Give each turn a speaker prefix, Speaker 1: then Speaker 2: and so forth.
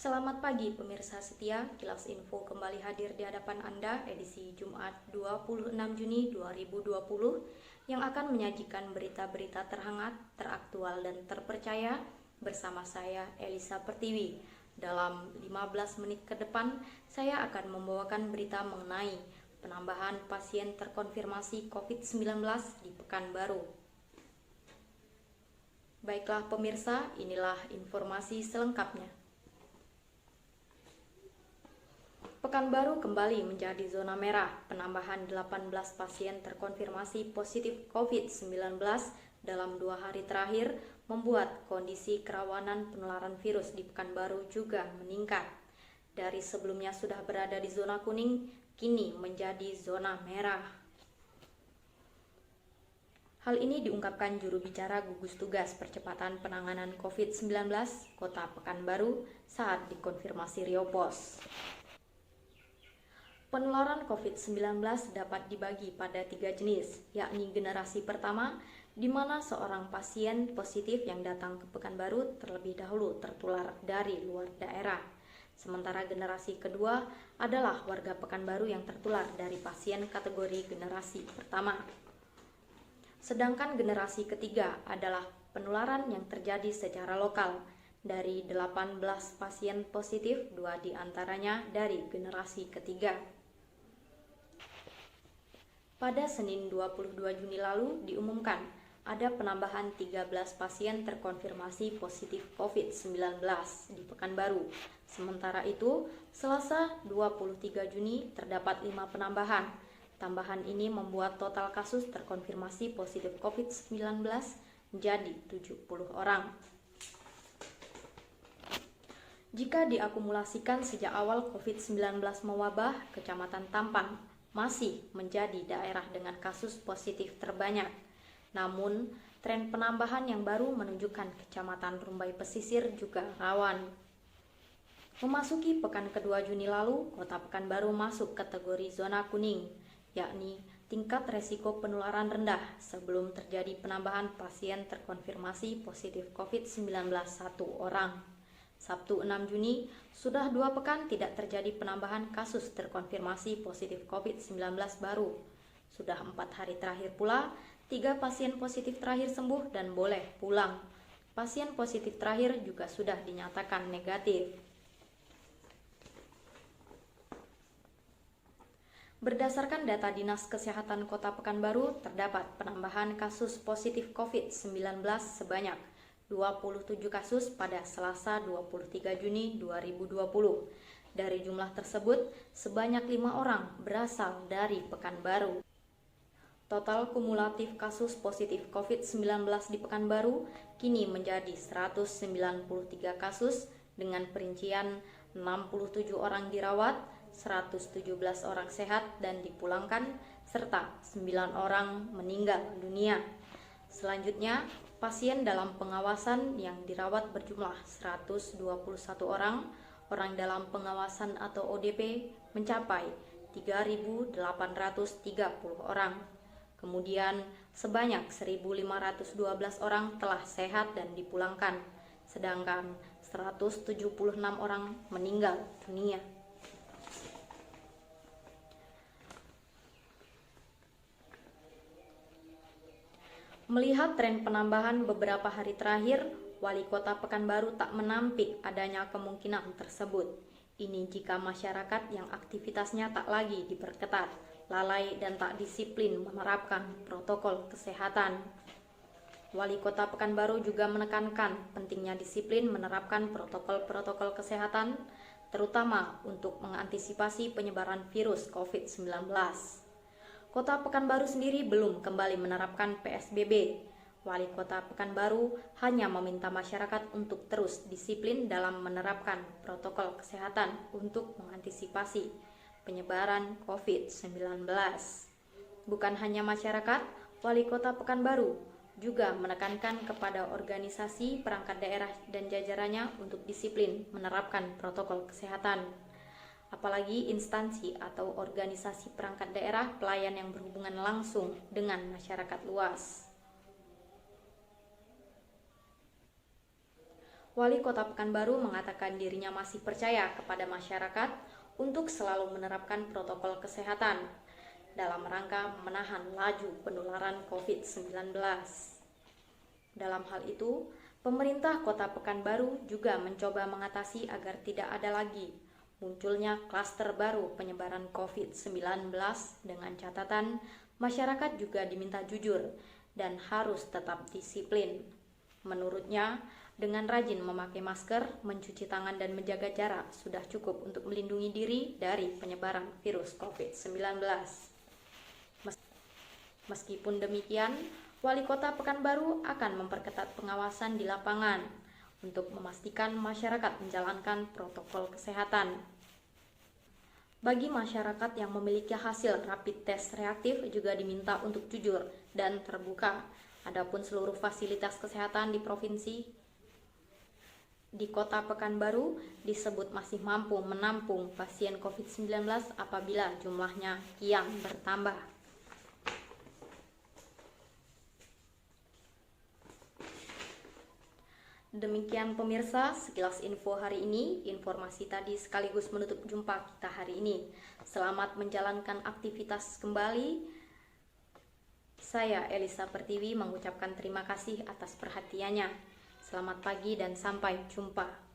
Speaker 1: Selamat pagi pemirsa setia, Kilas Info kembali hadir di hadapan Anda edisi Jumat 26 Juni 2020 yang akan menyajikan berita-berita terhangat, teraktual dan terpercaya bersama saya Elisa Pertiwi. Dalam 15 menit ke depan, saya akan membawakan berita mengenai penambahan pasien terkonfirmasi COVID-19 di Pekanbaru. Baiklah pemirsa, inilah informasi selengkapnya. Pekanbaru kembali menjadi zona merah. Penambahan 18 pasien terkonfirmasi positif COVID-19 dalam 2 hari terakhir membuat kondisi kerawanan penularan virus di Pekanbaru juga meningkat. Dari sebelumnya sudah berada di zona kuning, kini menjadi zona merah. Hal ini diungkapkan juru bicara gugus tugas percepatan penanganan COVID-19 Kota Pekanbaru saat dikonfirmasi Rio Pos. Penularan COVID-19 dapat dibagi pada 3 jenis, yakni generasi pertama, di mana seorang pasien positif yang datang ke Pekanbaru terlebih dahulu tertular dari luar daerah. Sementara generasi kedua adalah warga Pekanbaru yang tertular dari pasien kategori generasi pertama. Sedangkan generasi ketiga adalah penularan yang terjadi secara lokal. Dari 18 pasien positif, 2 diantaranya dari generasi ketiga. Pada Senin 22 Juni lalu diumumkan ada penambahan 13 pasien terkonfirmasi positif COVID-19 di Pekanbaru. Sementara itu, Selasa 23 Juni terdapat 5 penambahan. Tambahan ini membuat total kasus terkonfirmasi positif COVID-19 menjadi 70 orang. Jika diakumulasikan sejak awal COVID-19 mewabah, Kecamatan Tampang masih menjadi daerah dengan kasus positif terbanyak. Namun, tren penambahan yang baru menunjukkan Kecamatan Rumbai Pesisir juga rawan. Memasuki pekan kedua Juni lalu, Kota Pekanbaru masuk kategori zona kuning, yakni tingkat resiko penularan rendah sebelum terjadi penambahan pasien terkonfirmasi positif COVID-19 1 orang. Sabtu 6 Juni, sudah 2 pekan tidak terjadi penambahan kasus terkonfirmasi positif COVID-19 baru. Sudah 4 hari terakhir pula, 3 pasien positif terakhir sembuh dan boleh pulang. Pasien positif terakhir juga sudah dinyatakan negatif. Berdasarkan data Dinas Kesehatan Kota Pekanbaru, terdapat penambahan kasus positif COVID-19 sebanyak 27 kasus pada Selasa 23 Juni 2020. Dari jumlah tersebut, sebanyak 5 orang berasal dari Pekanbaru. Total kumulatif kasus positif COVID-19 di Pekanbaru kini menjadi 193 kasus dengan perincian 67 orang dirawat, 117 orang sehat dan dipulangkan, serta 9 orang meninggal dunia. Selanjutnya, pasien dalam pengawasan yang dirawat berjumlah 121 orang, orang dalam pengawasan atau ODP mencapai 3.830 orang. Kemudian, sebanyak 1.512 orang telah sehat dan dipulangkan, sedangkan 176 orang meninggal dunia. Melihat tren penambahan beberapa hari terakhir, Wali Kota Pekanbaru tak menampik adanya kemungkinan tersebut. Ini jika masyarakat yang aktivitasnya tak lagi diperketat, lalai dan tak disiplin menerapkan protokol kesehatan. Wali Kota Pekanbaru juga menekankan pentingnya disiplin menerapkan protokol-protokol kesehatan, terutama untuk mengantisipasi penyebaran virus COVID-19. Kota Pekanbaru sendiri belum kembali menerapkan PSBB. Wali Kota Pekanbaru hanya meminta masyarakat untuk terus disiplin dalam menerapkan protokol kesehatan untuk mengantisipasi penyebaran COVID-19. Bukan hanya masyarakat, Wali Kota Pekanbaru juga menekankan kepada organisasi perangkat daerah dan jajarannya untuk disiplin menerapkan protokol kesehatan. Apalagi instansi atau organisasi perangkat daerah pelayan yang berhubungan langsung dengan masyarakat luas. Wali Kota Pekanbaru mengatakan dirinya masih percaya kepada masyarakat untuk selalu menerapkan protokol kesehatan dalam rangka menahan laju penularan COVID-19. Dalam hal itu, pemerintah Kota Pekanbaru juga mencoba mengatasi agar tidak ada lagi munculnya klaster baru penyebaran COVID-19 dengan catatan masyarakat juga diminta jujur dan harus tetap disiplin. Menurutnya, dengan rajin memakai masker, mencuci tangan dan menjaga jarak sudah cukup untuk melindungi diri dari penyebaran virus COVID-19. Meskipun demikian, Wali Kota Pekanbaru akan memperketat pengawasan di lapangan untuk memastikan masyarakat menjalankan protokol kesehatan. Bagi masyarakat yang memiliki hasil rapid test reaktif juga diminta untuk jujur dan terbuka. Adapun seluruh fasilitas kesehatan di Kota Pekanbaru disebut masih mampu menampung pasien COVID-19 apabila jumlahnya kian bertambah. Demikian pemirsa, sekilas info hari ini. Informasi tadi sekaligus menutup jumpa kita hari ini. Selamat menjalankan aktivitas kembali. Saya Elisa Pertiwi mengucapkan terima kasih atas perhatiannya. Selamat pagi dan sampai jumpa.